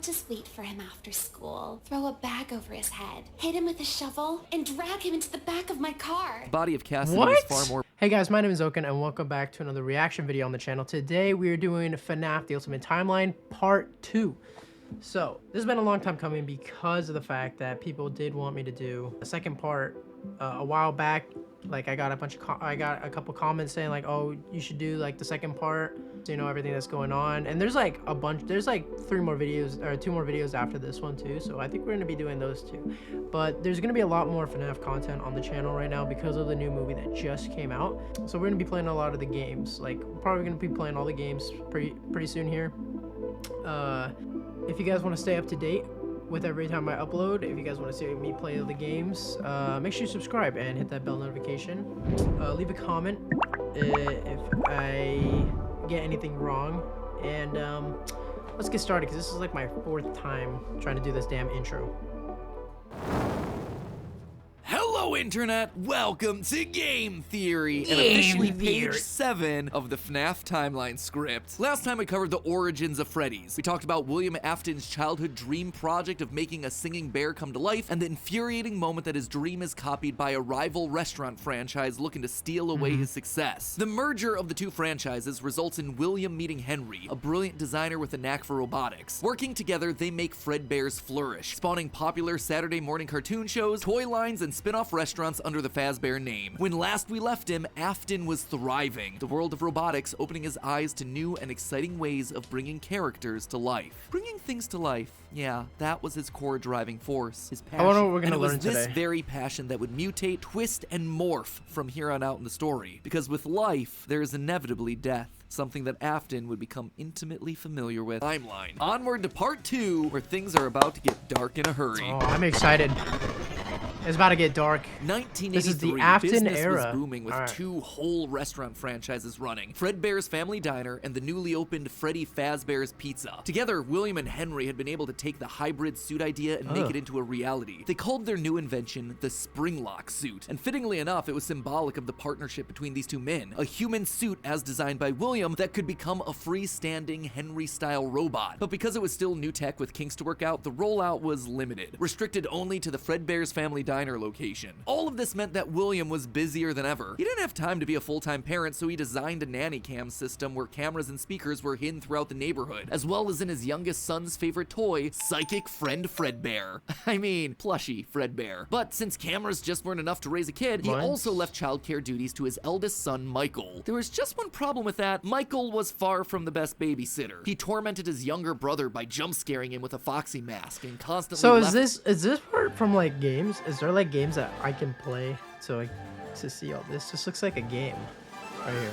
just wait for him after school, throw a bag over his head, hit him with a shovel, and drag him into the back of my car. The body of Cassidy is far more... Hey guys, my name is Oken and welcome back to another reaction video on the channel. Today we are doing FNAF The Ultimate Timeline Part 2. So, this has been a long time coming because of the fact that people did want me to do a second part a while back. Like I got a couple comments saying like, oh, you should do like the second part, so you know everything that's going on. And there's like a bunch, there's like 2 more videos after this one too, so I think we're gonna be doing those two. But there's gonna be a lot more FNAF content on the channel right now because of the new movie that just came out. So we're gonna be playing a lot of the games, like we're probably gonna be playing all the games pretty soon here. If you guys want to stay up to date with every time I upload, if you guys want to see me play the games, make sure you subscribe and hit that bell notification. Leave a comment if I get anything wrong, and let's get started because this is like my 4th time trying to do this damn intro. Hello Internet, welcome to Game Theory, and officially page 7 of the FNAF timeline script. Last time we covered the origins of Freddy's. We talked about William Afton's childhood dream project of making a singing bear come to life, and the infuriating moment that his dream is copied by a rival restaurant franchise looking to steal away his success. The merger of the 2 franchises results in William meeting Henry, a brilliant designer with a knack for robotics. Working together, they make Fredbear's flourish, spawning popular Saturday morning cartoon shows, toy lines, and spin-off restaurants under the Fazbear name. When last we left him, Afton was thriving, the world of robotics opening his eyes to new and exciting ways of bringing characters to life. Bringing things to life, yeah, that was his core driving force, his passion. I wonder what we're gonna learn today. And it was this today. very passion that would mutate, twist, and morph from here on out in the story. Because with life, there is inevitably death. Something that Afton would become intimately familiar with. Timeline. Onward to part 2, where things are about to get dark in a hurry. Oh, I'm excited. It's about to get dark. 1983, this is the Afton business era. was booming with 2 whole restaurant franchises running. Fredbear's Family Diner and the newly opened Freddy Fazbear's Pizza. Together, William and Henry had been able to take the hybrid suit idea and make it into a reality. They called their new invention the Springlock suit, and fittingly enough, it was symbolic of the partnership between these 2 men. A human suit as designed by William that could become a freestanding Henry-style robot. But because it was still new tech with kinks to work out, the rollout was limited, restricted only to the Fredbear's Family Diner location. All of this meant that William was busier than ever. He didn't have time to be a full-time parent, so he designed a nanny cam system where cameras and speakers were hidden throughout the neighborhood, as well as in his youngest son's favorite toy, Psychic Friend Fredbear. I mean, plushy Fredbear. But since cameras just weren't enough to raise a kid, he also left childcare duties to his eldest son, Michael. There was just one problem with that. Michael was far from the best babysitter. He tormented his younger brother by jump scaring him with a foxy mask and constantly So is this part from like games? Is there like games that I can play to see all this? This looks like a game right here.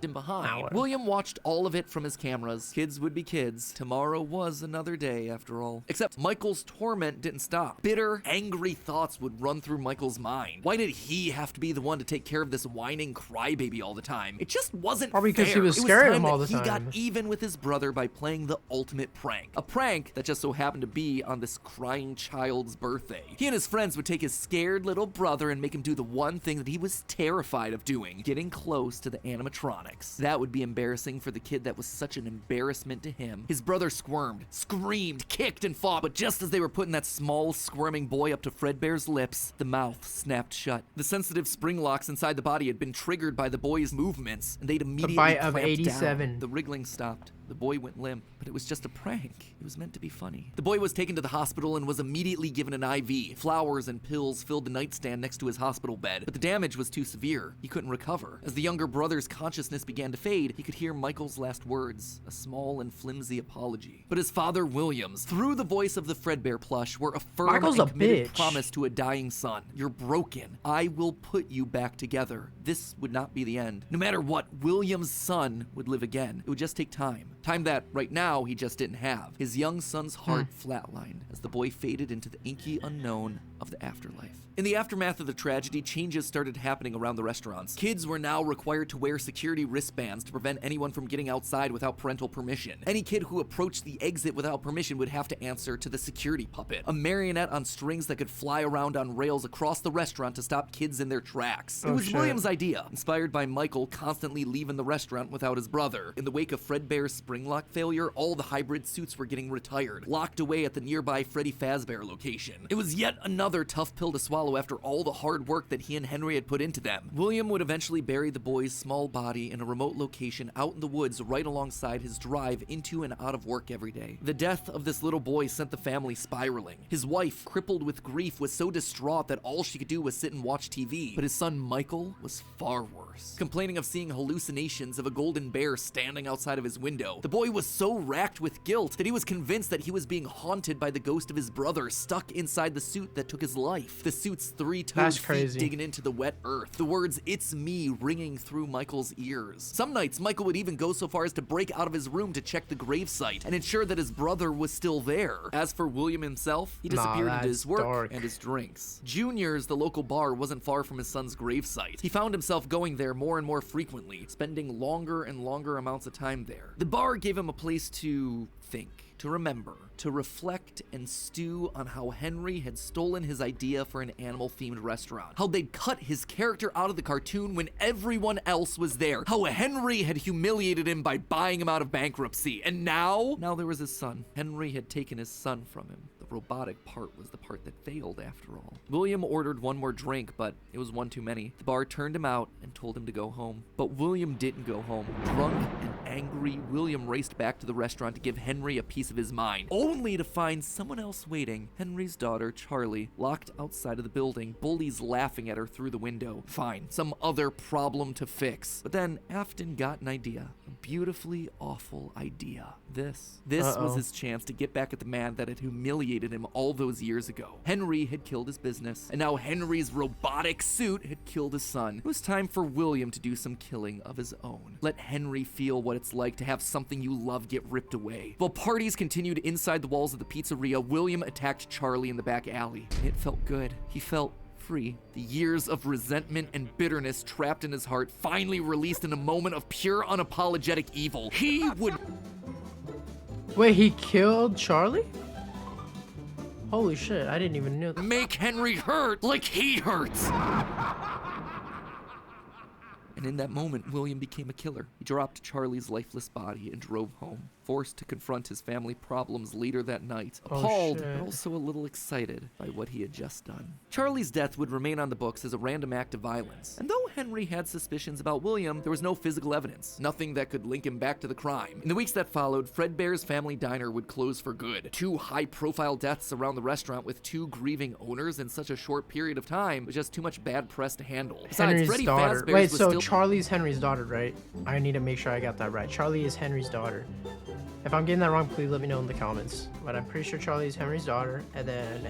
him behind. William watched all of it from his cameras. Kids would be kids. Tomorrow was another day, after all. Except Michael's torment didn't stop. Bitter, angry thoughts would run through Michael's mind. Why did he have to be the one to take care of this whining crybaby all the time? It just wasn't Probably because fair. he was It scaring time him all that the time. He got even with his brother by playing the ultimate prank. A prank that just so happened to be on this crying child's birthday. He and his friends would take his scared little brother and make him do the one thing that he was terrified of doing, getting close to the animatronics. That would be embarrassing for the kid that was such an embarrassment to him. His brother squirmed, screamed, kicked, and fought, but just as they were putting that small, squirming boy up to Fredbear's lips, the mouth snapped shut. The sensitive spring locks inside the body had been triggered by the boy's movements, and they'd immediately bite of clamped 87. down. The wriggling stopped. The boy went limp, but it was just a prank. It was meant to be funny. The boy was taken to the hospital and was immediately given an IV. Flowers and pills filled the nightstand next to his hospital bed, but the damage was too severe. He couldn't recover. As the younger brother's consciousness began to fade, he could hear Michael's last words, a small and flimsy apology. But his father, Williams, through the voice of the Fredbear plush, were a firm Michael's and a committed bitch. promise to a dying son. You're broken. I will put you back together. This would not be the end. No matter what, William's son would live again. It would just take time. Time that, right now, he just didn't have. His young son's heart flatlined as the boy faded into the inky unknown of the afterlife. In the aftermath of the tragedy, changes started happening around the restaurants. Kids were now required to wear security wristbands to prevent anyone from getting outside without parental permission. Any kid who approached the exit without permission would have to answer to the security puppet, a marionette on strings that could fly around on rails across the restaurant to stop kids in their tracks. It was William's idea, inspired by Michael constantly leaving the restaurant without his brother. In the wake of Fredbear's spring lock failure, all the hybrid suits were getting retired, locked away at the nearby Freddy Fazbear location. It was yet another tough pill to swallow after all the hard work that he and Henry had put into them. William would eventually bury the boy's small body in a remote location out in the woods right alongside his drive into and out of work every day. The death of this little boy sent the family spiraling. His wife, crippled with grief, was so distraught that all she could do was sit and watch TV. But his son Michael was far worse, complaining of seeing hallucinations of a golden bear standing outside of his window. The boy was so racked with guilt that he was convinced that he was being haunted by the ghost of his brother stuck inside the suit that took his life. The suit's three-toed feet digging into the wet earth. The words "it's me" ringing through Michael's ears. Some nights, Michael would even go so far as to break out of his room to check the gravesite and ensure that his brother was still there. As for William himself, he disappeared into his work and his drinks. Junior's, the local bar, wasn't far from his son's gravesite. He found himself going there more and more frequently, spending longer and longer amounts of time there. The bar gave him a place to think, to remember, to reflect and stew on how Henry had stolen his idea for an animal-themed restaurant, how they'd cut his character out of the cartoon when everyone else was there, how Henry had humiliated him by buying him out of bankruptcy, and now there was his son. Henry had taken his son from him. The robotic part was the part that failed after all. William ordered one more drink, but it was one too many. The bar turned him out and told him to go home. But William didn't go home. Drunk and angry, William raced back to the restaurant to give Henry a piece of his mind, only to find someone else waiting. Henry's daughter, Charlie, locked outside of the building, bullies laughing at her through the window. Fine, some other problem to fix. But then Afton got an idea. A beautifully awful idea. This was his chance to get back at the man that had humiliated him all those years ago. Henry had killed his business, and now Henry's robotic suit had killed his son. It was time for William to do some killing of his own. Let Henry feel what it's like to have something you love get ripped away. While parties continued inside the walls of the pizzeria, William attacked Charlie in the back alley. It felt good. He felt free. The years of resentment and bitterness trapped in his heart finally released in a moment of pure unapologetic evil. He would... Wait, he killed Charlie? Holy shit, I didn't even know that. Make Henry hurt like he hurts. And in that moment, William became a killer. He dropped Charlie's lifeless body and drove home, forced to confront his family problems later that night, appalled but also a little excited by what he had just done. Charlie's death would remain on the books as a random act of violence. And though Henry had suspicions about William, there was no physical evidence, nothing that could link him back to the crime. In the weeks that followed, Fredbear's Family Diner would close for good. 2 high-profile deaths around the restaurant with 2 grieving owners in such a short period of time was just too much bad press to handle. Besides, Henry's Freddy daughter. Fazbear's Wait, was so still... Charlie's Henry's daughter, right? I need to make sure I got that right. Charlie is Henry's daughter. If I'm getting that wrong, please let me know in the comments. But I'm pretty sure Charlie is Henry's daughter, and then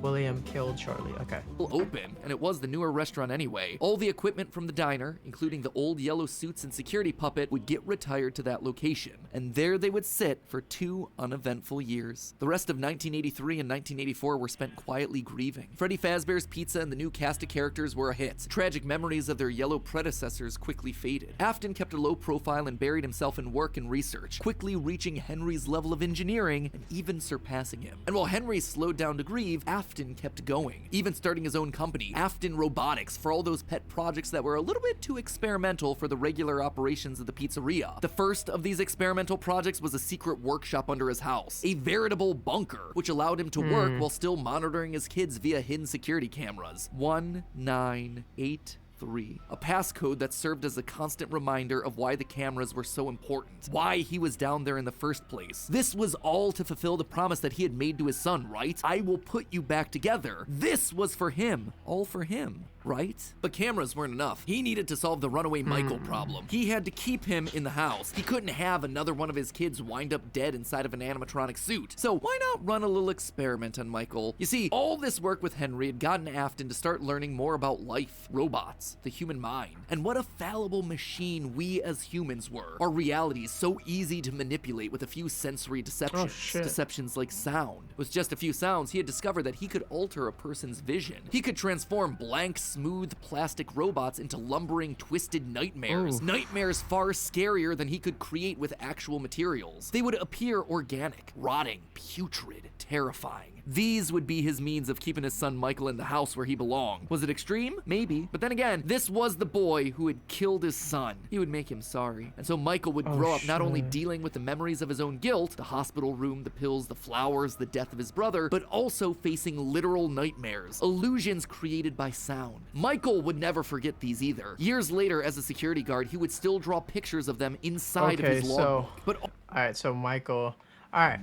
William killed Charlie. Okay. Open, and it was the newer restaurant anyway. All the equipment from the diner, including the old yellow suits and security puppet, would get retired to that location, and there they would sit for 2 uneventful years. The rest of 1983 and 1984 were spent quietly grieving. Freddy Fazbear's Pizza and the new cast of characters were a hit. Tragic memories of their yellow predecessors quickly faded. Afton kept a low profile and buried himself in work and research, quickly reaching Henry's level of engineering and even surpassing him. And while Henry slowed down to grieve, Afton kept going, even starting his own company, Afton Robotics, for all those pet projects that were a little bit too experimental for the regular operations of the pizzeria. The first of these experimental projects was a secret workshop under his house, a veritable bunker, which allowed him to work while still monitoring his kids via hidden security cameras. 1983. A passcode that served as a constant reminder of why the cameras were so important, why he was down there in the first place. This was all to fulfill the promise that he had made to his son, right? I will put you back together. This was for him, all for him, right? But cameras weren't enough. He needed to solve the runaway Michael problem. He had to keep him in the house. He couldn't have another one of his kids wind up dead inside of an animatronic suit. So why not run a little experiment on Michael? You see, all this work with Henry had gotten Afton to start learning more about life, robots, the human mind, and what a fallible machine we as humans were. Our reality is so easy to manipulate with a few sensory deceptions. Deceptions like sound. With just a few sounds, he had discovered that he could alter a person's vision. He could transform blank smooth plastic robots into lumbering, twisted nightmares. Ooh. Nightmares far scarier than he could create with actual materials. They would appear organic, rotting, putrid, terrifying. These would be his means of keeping his son Michael in the house where he belonged. Was it extreme? Maybe. But then again, this was the boy who had killed his son. He would make him sorry. And so Michael would grow up not only dealing with the memories of his own guilt, the hospital room, the pills, the flowers, the death of his brother, but also facing literal nightmares, illusions created by sound. Michael would never forget these either. Years later, as a security guard, he would still draw pictures of them inside of his logbook. But alright, so Michael. Alright.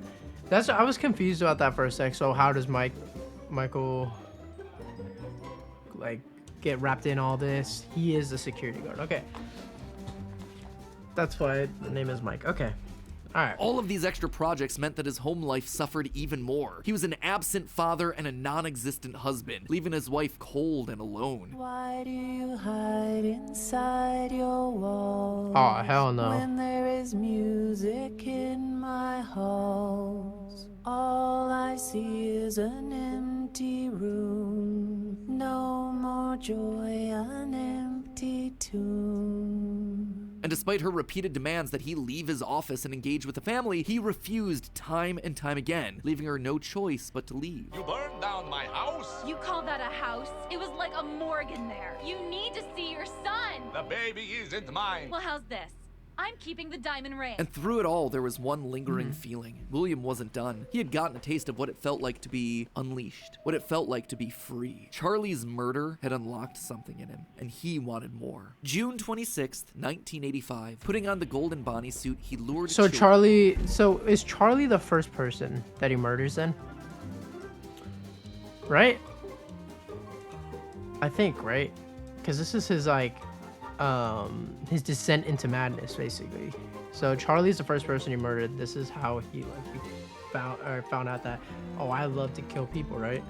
I was confused about that for a sec. So how does Michael like get wrapped in all this? He is the security guard. Okay. That's why the name is Mike. Okay. Alright. all of these extra projects meant that his home life suffered even more. He was an absent father and a non-existent husband, leaving his wife cold and alone. Why do you hide inside your walls? Oh, hell no. When there is music in my halls, all I see is an empty room. No more joy, an empty tomb. And despite her repeated demands that he leave his office and engage with the family, he refused time and time again, leaving her no choice but to leave. You burned down my house? You call that a house? It was like a morgue in there. You need to see your son. The baby isn't mine. Well, how's this? I'm keeping the diamond ring. And through it all, there was one lingering feeling. William wasn't done. He had gotten a taste of what it felt like to be unleashed, what it felt like to be free. Charlie's murder had unlocked something in him, and he wanted more. June 26th, 1985. Putting on the golden Bonnie suit, he lured So is Charlie the first person that he murders then? Right? I think, right? Because this is his, like, his descent into madness, basically. So Charlie's the first person he murdered. This is how he found out that, oh, I love to kill people, right?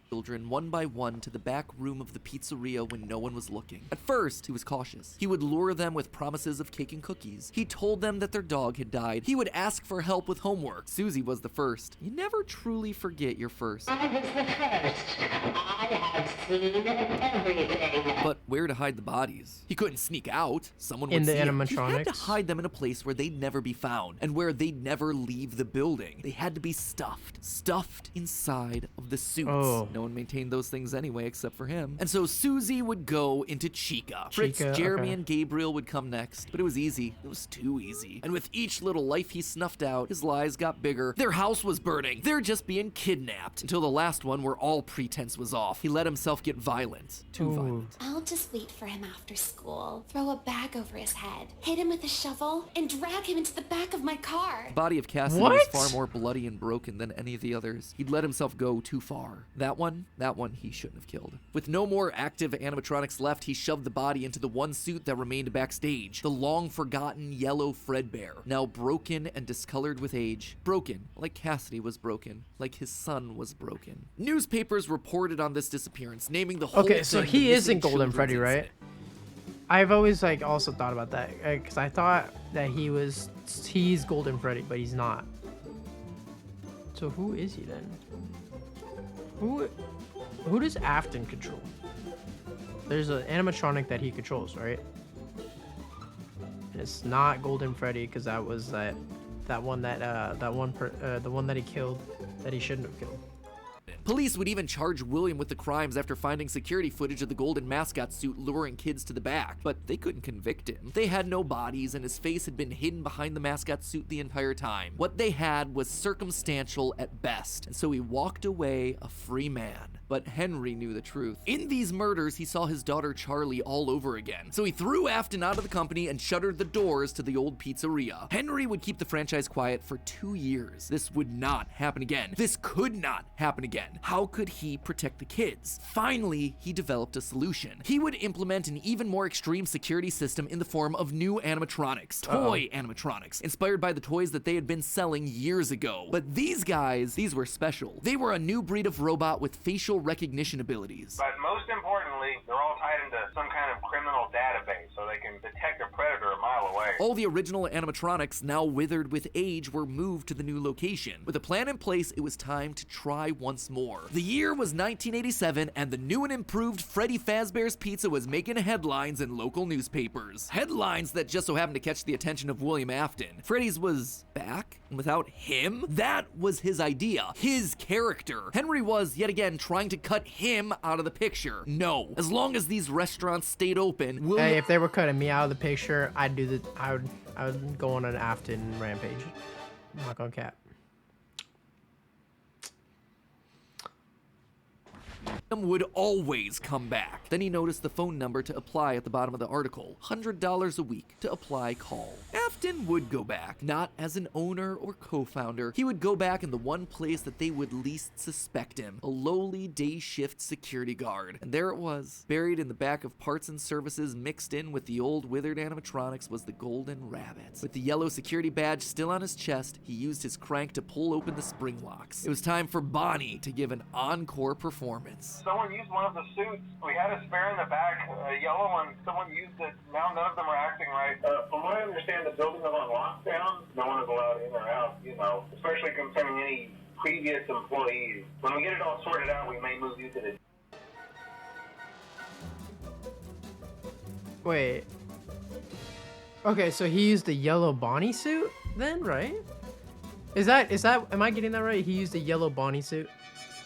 children one by one to the back room of the pizzeria when no one was looking. At first, he was cautious. He would lure them with promises of cake and cookies. He told them that their dog had died. He would ask for help with homework. Susie was the first. You never truly forget your first. I was the first. I have seen everything. But where to hide the bodies? He couldn't sneak out. Someone would In the see him. animatronics? He had to hide them in a place where they'd never be found and where they'd never leave the building. They had to be stuffed inside of the suits. Oh. No one maintained those things anyway except for him. And so Susie would go into Chica. Fritz, Jeremy, okay. and Gabriel would come next. But it was easy. It was too easy. And with each little life he snuffed out, his lies got bigger. Their house was burning. They're just being kidnapped. Until the last one where all pretense was off. He let himself get violent. Too violent. I'll just wait for him after school, throw a bag over his head, hit him with a shovel, and drag him into the back of my car. The body of Cassidy was far more bloody and broken than any of the others. He'd let himself go too far. That one he shouldn't have killed. With no more active animatronics left, he shoved the body into the one suit that remained backstage. The long-forgotten yellow Fredbear, now broken and discolored with age. Broken, like Cassidy was broken, like his son was broken. Newspapers reported on this disappearance, naming the whole Okay, thing so the he isn't missing Golden children's Freddy, right? incident. I've always also thought about that because I thought that he's Golden Freddy, but he's not. So who is he then? Who does Afton control? There's an animatronic that he controls, right? And it's not Golden Freddy because that was the one that he killed that he shouldn't have killed. Police would even charge William with the crimes after finding security footage of the golden mascot suit luring kids to the back, but they couldn't convict him. They had no bodies, and his face had been hidden behind the mascot suit the entire time. What they had was circumstantial at best, and so he walked away a free man. But Henry knew the truth. In these murders, he saw his daughter Charlie all over again. So he threw Afton out of the company and shuttered the doors to the old pizzeria. Henry would keep the franchise quiet for 2 years. This would not happen again. This could not happen again. How could he protect the kids? Finally, he developed a solution. He would implement an even more extreme security system in the form of new animatronics. Toy animatronics, inspired by the toys that they had been selling years ago. But these guys, these were special. They were a new breed of robot with facial recognition abilities. But most importantly, they're all tied into some kind of criminal database so they can detect a predator a mile away. All the original animatronics, now withered with age, were moved to the new location. With a plan in place, it was time to try once more. The year was 1987, and the new and improved Freddy Fazbear's Pizza was making headlines in local newspapers. Headlines that just so happened to catch the attention of William Afton. Freddy's was back, and without him? That was his idea, his character. Henry was, yet again, trying to cut him out of the picture. No, as long as these restaurants stayed open, William... Hey, if they were cutting me out of the picture, I would go on an Afton rampage. I'm not gonna cap. would always come back. Then he noticed the phone number to apply at the bottom of the article. $100 a week to apply call. Afton would go back, not as an owner or co-founder. He would go back in the one place that they would least suspect him, a lowly day shift security guard. And there it was, buried in the back of parts and services, mixed in with the old withered animatronics, was the golden rabbit. With the yellow security badge still on his chest, he used his crank to pull open the spring locks. It was time for Bonnie to give an encore performance. Someone used one of the suits. We had a spare in the back, a yellow one. Someone used it. Now none of them are acting right. From what I understand, the building is on lockdown. No one is allowed in or out, especially concerning any previous employees. When we get it all sorted out, we may move you to the... Wait. Okay, so he used the yellow Bonnie suit then, right? Is that, am I getting that right? He used the yellow Bonnie suit?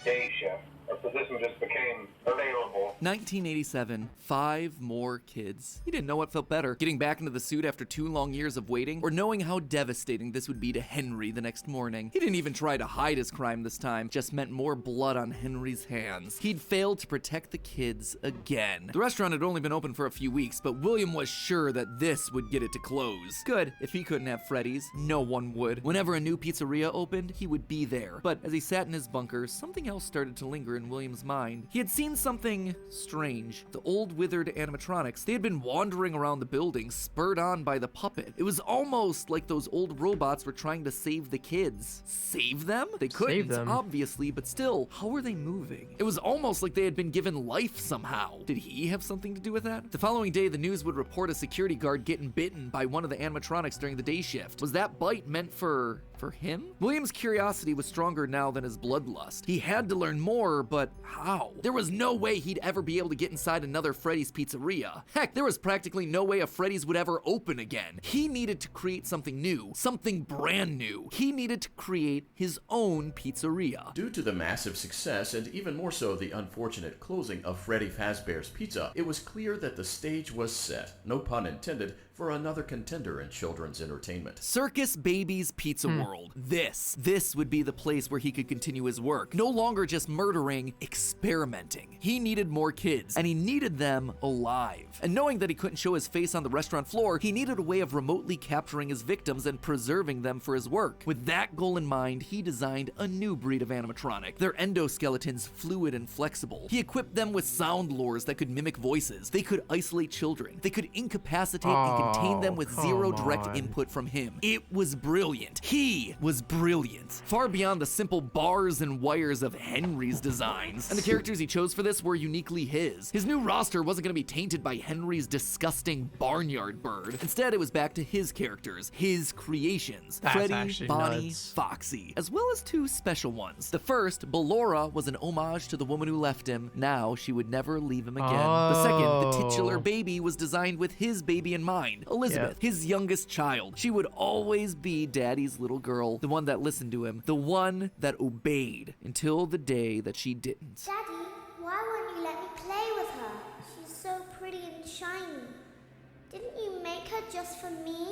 Day shift. Our position just became available. 1987, 5 more kids. He didn't know what felt better, getting back into the suit after 2 long years of waiting, or knowing how devastating this would be to Henry the next morning. He didn't even try to hide his crime this time, just meant more blood on Henry's hands. He'd failed to protect the kids again. The restaurant had only been open for a few weeks, but William was sure that this would get it to close. Good, if he couldn't have Freddy's, no one would. Whenever a new pizzeria opened, he would be there. But as he sat in his bunker, something else started to linger in William's mind. He had seen something strange. The old withered animatronics, they had been wandering around the building, spurred on by the puppet. It was almost like those old robots were trying to save the kids. Save them? They couldn't, obviously, but still, how were they moving? It was almost like they had been given life somehow. Did he have something to do with that? The following day, the news would report a security guard getting bitten by one of the animatronics during the day shift. Was that bite meant for him? William's curiosity was stronger now than his bloodlust. He had to learn more, but how? There was no way he'd ever be able to get inside another Freddy's pizzeria. Heck, there was practically no way a Freddy's would ever open again. He needed to create something new, something brand new. He needed to create his own pizzeria. Due to the massive success, and even more so the unfortunate closing of Freddy Fazbear's Pizza, it was clear that the stage was set, no pun intended, for another contender in children's entertainment. Circus Baby's Pizza World. This would be the place where he could continue his work. No longer just murdering, experimenting. He needed more kids, and he needed them alive. And knowing that he couldn't show his face on the restaurant floor, he needed a way of remotely capturing his victims and preserving them for his work. With that goal in mind, he designed a new breed of animatronic. Their endoskeletons fluid and flexible. He equipped them with sound lures that could mimic voices. They could isolate children. They could incapacitate and contain them with zero direct input from him. It was brilliant. He was brilliant. Far beyond the simple bars and wires of Henry's designs. And the characters he chose for this were uniquely his. His new roster wasn't going to be tainted by Henry's disgusting barnyard bird. Instead, it was back to his characters, his creations. That's Freddy, Bonnie, nuts. Foxy, as well as 2 special ones. The first, Ballora, was an homage to the woman who left him. Now she would never leave him again. The second, the titular baby, was designed with his baby in mind. Elizabeth, his youngest child. She would always be Daddy's little girl, the one that listened to him, the one that obeyed until the day that she didn't. Daddy, why won't you let me play with her? She's so pretty and shiny. Didn't you make her just for me?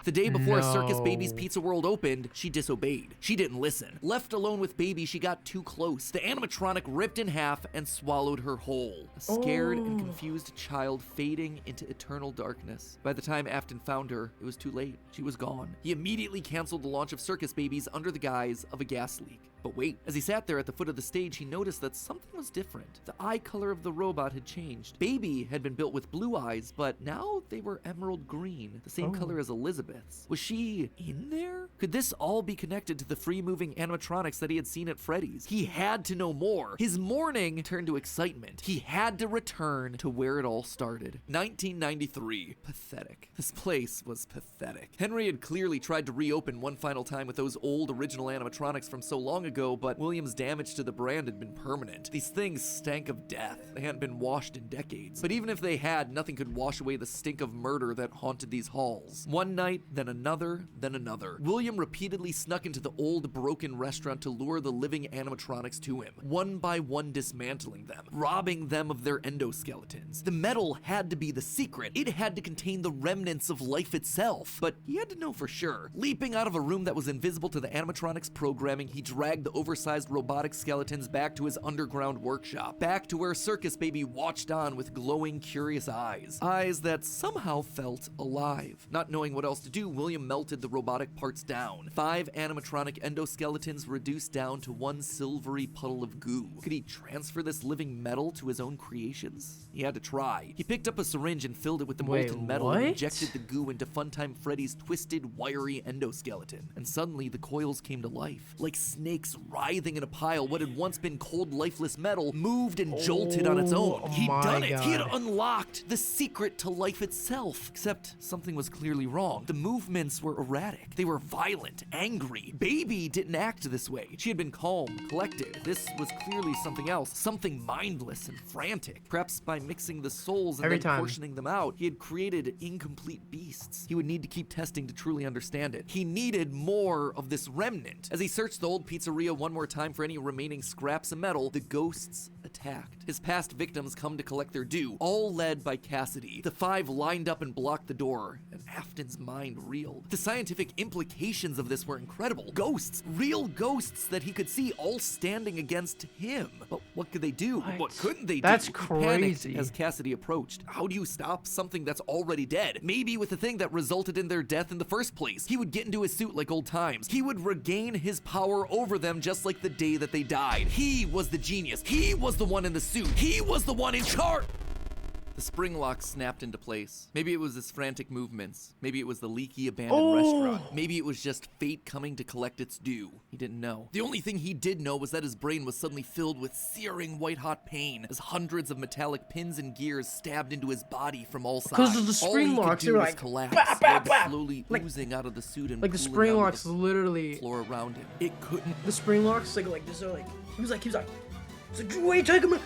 The day before Circus Baby's Pizza World opened, she disobeyed. She didn't listen. Left alone with Baby, she got too close. The animatronic ripped in half and swallowed her whole. A scared and confused child fading into eternal darkness. By the time Afton found her, it was too late. She was gone. He immediately canceled the launch of Circus Babies under the guise of a gas leak. But wait, as he sat there at the foot of the stage, he noticed that something was different. The eye color of the robot had changed. Baby had been built with blue eyes, but now they were emerald green, the same color as Elizabeth. Elizabeth's. Was she in there? Could this all be connected to the free-moving animatronics that he had seen at Freddy's? He had to know more. His mourning turned to excitement. He had to return to where it all started. 1993. Pathetic. This place was pathetic. Henry had clearly tried to reopen one final time with those old original animatronics from so long ago, but William's damage to the brand had been permanent. These things stank of death. They hadn't been washed in decades. But even if they had, nothing could wash away the stink of murder that haunted these halls. One night, then another, then another. William repeatedly snuck into the old broken restaurant to lure the living animatronics to him, one by one dismantling them, robbing them of their endoskeletons. The metal had to be the secret. It had to contain the remnants of life itself. But he had to know for sure. Leaping out of a room that was invisible to the animatronics programming, he dragged the oversized robotic skeletons back to his underground workshop, back to where Circus Baby watched on with glowing, curious eyes. Eyes that somehow felt alive. Not knowing what else to do, William melted the robotic parts down. 5 animatronic endoskeletons reduced down to one silvery puddle of goo. Could he transfer this living metal to his own creations? He had to try. He picked up a syringe and filled it with the molten metal and injected the goo into Funtime Freddy's twisted, wiry endoskeleton. And suddenly the coils came to life. Like snakes writhing in a pile, what had once been cold, lifeless metal moved and jolted on its own. He'd done it. He had unlocked the secret to life itself. Except something was clearly wrong. The movements were erratic. They were violent, angry. Baby didn't act this way. She had been calm, collected. This was clearly something else. Something mindless and frantic. Perhaps by mixing the souls and then portioning them out, he had created incomplete beasts. He would need to keep testing to truly understand it. He needed more of this remnant. As he searched the old pizzeria one more time for any remaining scraps of metal, the ghosts attacked. His past victims come to collect their due, all led by Cassidy. The 5 lined up and blocked the door, and Afton's mind reeled. The scientific implications of this were incredible. Ghosts, real ghosts that he could see, all standing against him. But what could they do? What couldn't they do? That's He crazy. panicked as Cassidy approached. How do you stop something that's already dead? Maybe with the thing that resulted in their death in the first place. He would get into his suit like old times. He would regain his power over them just like the day that they died. He was the genius. He was the one in the suit. He was the one in charge. The spring lock snapped into place. Maybe it was his frantic movements. Maybe it was the leaky abandoned restaurant. Maybe it was just fate coming to collect its due. He didn't know. The only thing he did know was that his brain was suddenly filled with searing white-hot pain as hundreds of metallic pins and gears stabbed into his body from all sides. Because of the spring locks, they were like collapse, bah, bah, bah. slowly oozing out of the suit and like the pooling spring onto locks the literally floor around him. It couldn't. The spring locks like this are like he was like wait, take him.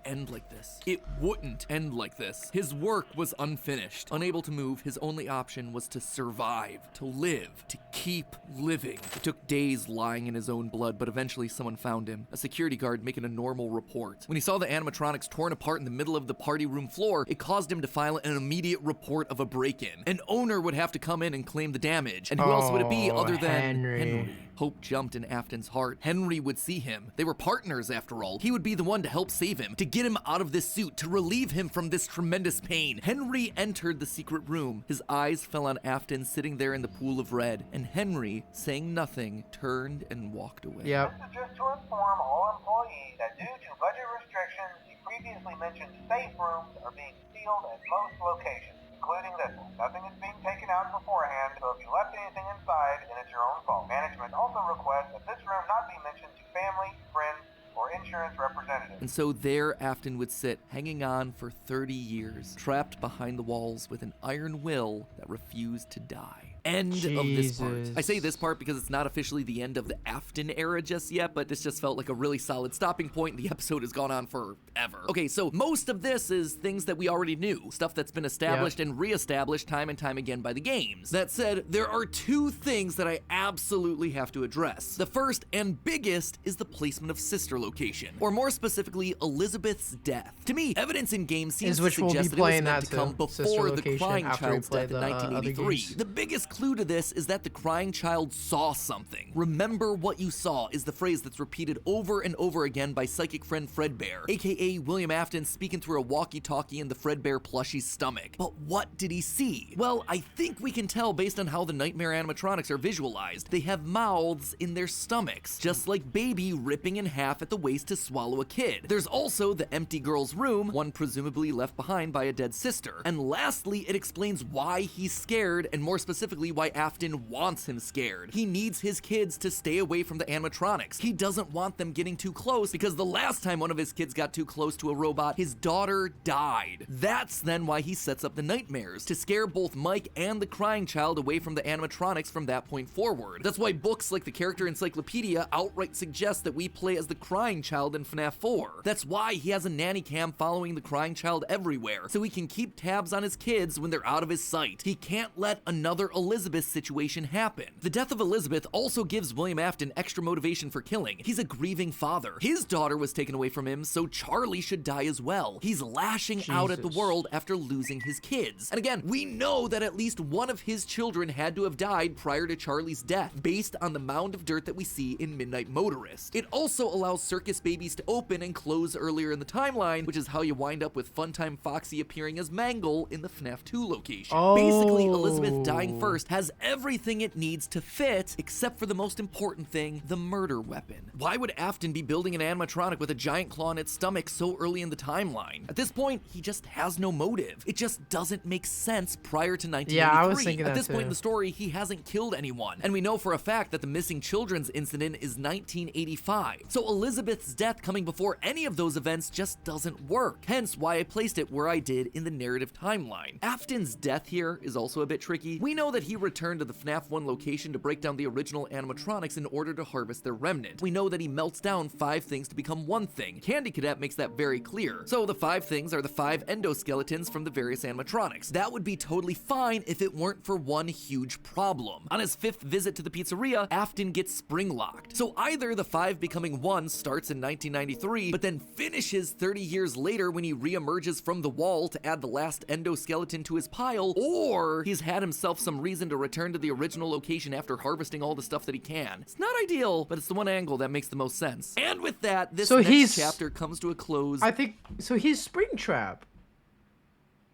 End like this. It wouldn't end like this. His work was unfinished. Unable to move, his only option was to survive, to live, to keep living. It took days lying in his own blood, but eventually someone found him, a security guard making a normal report. When he saw the animatronics torn apart in the middle of the party room floor, it caused him to file an immediate report of a break-in. An owner would have to come in and claim the damage, and who else would it be other than Henry? Hope jumped in Afton's heart. Henry would see him. They were partners after all. He would be the one to help save him, to get him out of this suit, to relieve him from this tremendous pain. Henry entered the secret room. His eyes fell on Afton sitting there in the pool of red, and Henry, saying nothing, turned and walked away. Yep. This is just to inform all employees that due to budget restrictions, the previously mentioned safe rooms are being sealed at most locations, including this one. Nothing is being taken out beforehand, so if you left anything inside, then it's your own fault. Management also requests that this room not be mentioned to family, friends, or insurance representatives. And so there Afton would sit, hanging on for 30 years, trapped behind the walls with an iron will that refused to die. End of this part. I say this part because it's not officially the end of the Afton era just yet, but this just felt like a really solid stopping point. The episode has gone on forever. Okay, so most of this is things that we already knew, stuff that's been established and reestablished time and time again by the games. That said, there are 2 things that I absolutely have to address. The first and biggest is the placement of Sister location, or more specifically, Elizabeth's death. To me, evidence in games seems to suggest that it was meant to come before the crying child's death in 1983. The biggest biggest clue to this is that the crying child saw something. Remember what you saw is the phrase that's repeated over and over again by psychic friend Fredbear, aka William Afton speaking through a walkie-talkie in the Fredbear plushie's stomach. But what did he see? Well, I think we can tell based on how the nightmare animatronics are visualized. They have mouths in their stomachs, just like Baby ripping in half at the waist to swallow a kid. There's also the empty girl's room, one presumably left behind by a dead sister. And lastly, it explains why he's scared, and more specifically why Afton wants him scared. He needs his kids to stay away from the animatronics. He doesn't want them getting too close because the last time one of his kids got too close to a robot, his daughter died. That's then why he sets up the nightmares, to scare both Mike and the crying child away from the animatronics from that point forward. That's why books like the Character Encyclopedia outright suggest that we play as the crying child in FNAF 4. That's why he has a nanny cam following the crying child everywhere, so he can keep tabs on his kids when they're out of his sight. He can't let another Elizabeth situation happen. The death of Elizabeth also gives William Afton extra motivation for killing. He's a grieving father. His daughter was taken away from him, so Charlie should die as well. He's lashing out at the world after losing his kids. And again, we know that at least one of his children had to have died prior to Charlie's death, based on the mound of dirt that we see in Midnight Motorist. It also allows circus babies to open and close earlier in the timeline, which is how you wind up with Funtime Foxy appearing as Mangle in the FNAF 2 location. Basically, Elizabeth dying first has everything it needs to fit, except for the most important thing, the murder weapon. Why would Afton be building an animatronic with a giant claw in its stomach so early in the timeline? At this point, he just has no motive. It just doesn't make sense prior to 1983. Yeah, I was thinking that At this point too. in the story, he hasn't killed anyone. And we know for a fact that the missing children's incident is 1985. So Elizabeth's death coming before any of those events just doesn't work. Hence why I placed it where I did in the narrative timeline. Afton's death here is also a bit tricky. We know that he returned to the FNAF 1 location to break down the original animatronics in order to harvest their remnant. We know that he melts down 5 things to become one thing. Candy Cadet makes that very clear. So the 5 things are the 5 endoskeletons from the various animatronics. That would be totally fine if it weren't for one huge problem. On his 5th visit to the pizzeria, Afton gets spring locked. So either the 5 becoming 1 starts in 1993, but then finishes 30 years later when he reemerges from the wall to add the last endoskeleton to his pile, or he's had himself some reason to return to the original location after harvesting all the stuff that he can. It's not ideal, but it's the one angle that makes the most sense. And with that, this next chapter comes to a close. I think, so he's Springtrap.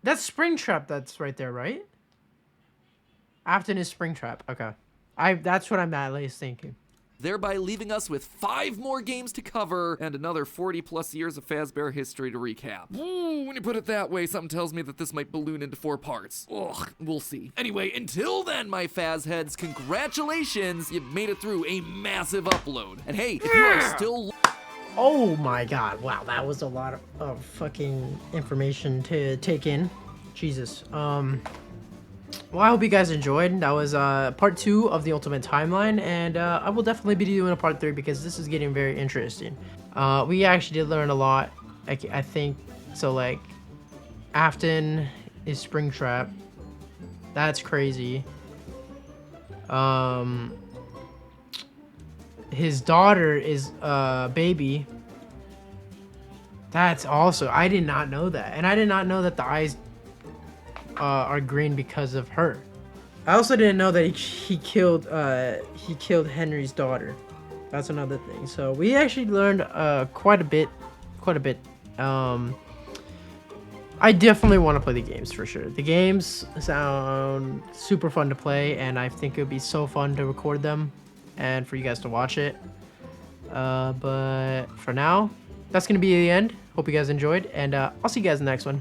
That's Springtrap that's right there, right? Afton is Springtrap, okay. That's what I'm at least thinking. Thereby leaving us with 5 more games to cover and another 40 plus years of Fazbear history to recap. Ooh, when you put it that way, something tells me that this might balloon into 4 parts. Ugh, we'll see. Anyway, until then, my Faz heads, congratulations, you made it through a massive upload. And hey, if you are still... Oh my god, wow, that was a lot of fucking information to take in. Jesus. Well, I hope you guys enjoyed. That was part 2 of the Ultimate Timeline, and I will definitely be doing a part 3 because this is getting very interesting. We actually did learn a lot, I think. So, like, Afton is Springtrap. That's crazy. His daughter is Baby. That's also, I did not know that, and I did not know that the eyes are green because of her. I also didn't know that he killed Henry's daughter. That's another thing. So we actually learned quite a bit. I definitely want to play the games for sure. The games sound super fun to play, and I think it would be so fun to record them and for you guys to watch it. But for now, that's gonna be the end. Hope you guys enjoyed, and I'll see you guys in the next one.